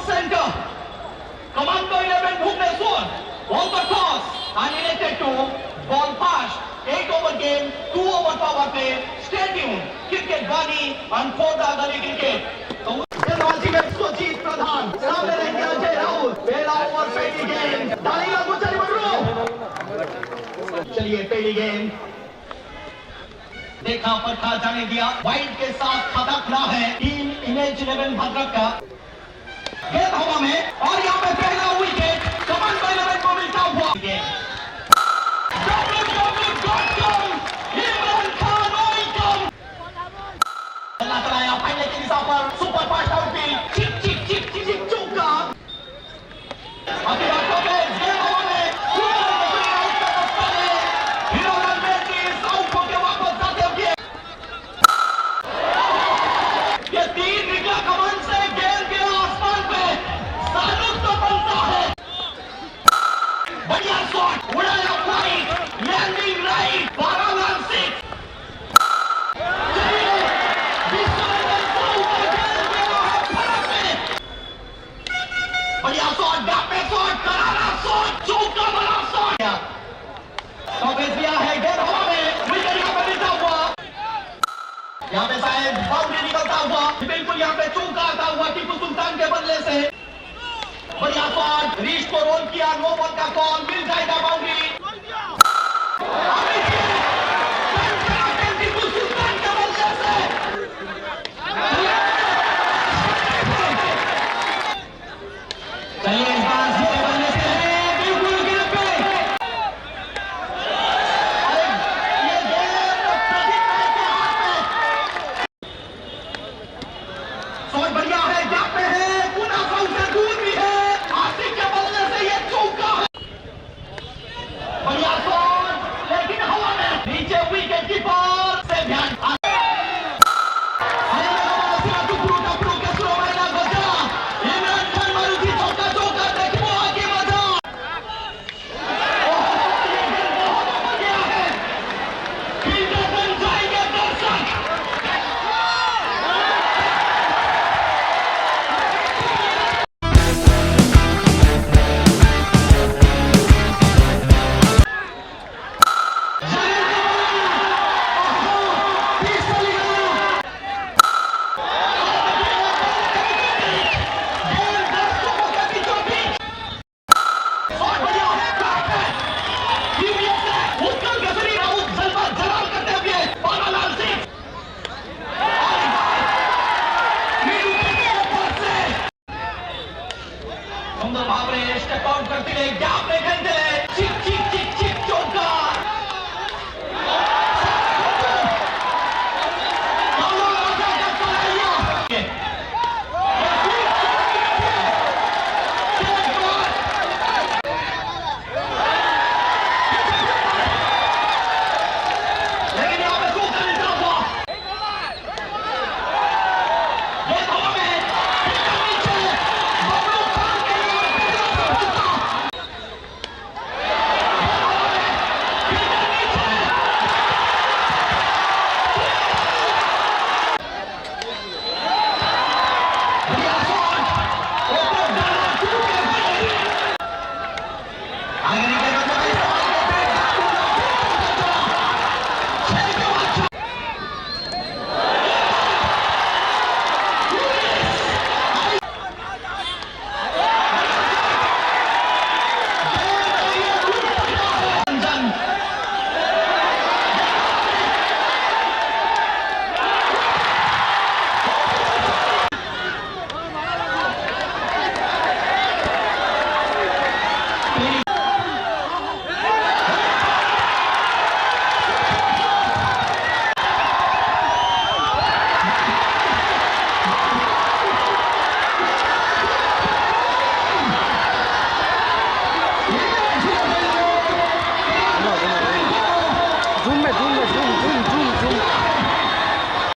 center. Commando 11 Bhubaneswar on the toss and elected to ball fast. 8-over game, 2-over power play. Stay tuned. Cricket Bani and Khoda Gali Cricket. बल्लेबाजी में सुजीत प्रधान, सामने रहेंगे अजय राउत. पहला over पहली गेंद. डालेगा गुजरी बर्रो. चलिए पहली गेंद. देखा पत्थर जाने दिया. वाइड के साथ खदकना है टीम इमेज 11 भद्रक का. गेंद हवा में और यहाँ पे पहला विकेट कमांडो 11 को मिलता हुआ. Super fast outfield. चिक चिक चिक चिक चिक चौका. अभी आपको गेंद हवा में हीरो रणबीर की साउथ होके वापस जाते हुए ये तीर निकला कमान से. गेंद के आसमान पे सानुक तो बनता है. बढ़िया शॉट. उड़ाया फ्लाइट. Landing right. 12 रन 6. बढ़िया शॉट. डापे शॉट. करारा शॉट. चौका बड़ा शॉट. टॉपेस दिया है. गेंद हवा में. विकेट यहाँ पे मिलता हुआ. यहाँ पे शायद बाउंड्री निकलता हुआ. बिल्कुल यहाँ पे चौका आता हुआ टीपू सुल्तान के बदले से. बढ़िया शॉट. रीच को रोल किया. नो बॉल का कॉल. मिल जाएगा बाउंड्री. टीपू सुल्तान के बदले से चलिए इस बार सीधे बल्ले से बिल्कुल गेंद पे. अरे ये गेंद प्रदीप भाई के हाथ में. शॉट बढ़िया है. गैप पे है. पुनः फाउल से दूर भी है. आसिफ के बल्ले से ये चौका है. बढ़िया शॉट लेकिन हवा में. नीचे विकेट कीपर से ध्यान. सुंदर भाव में स्टेप आउट करती रही.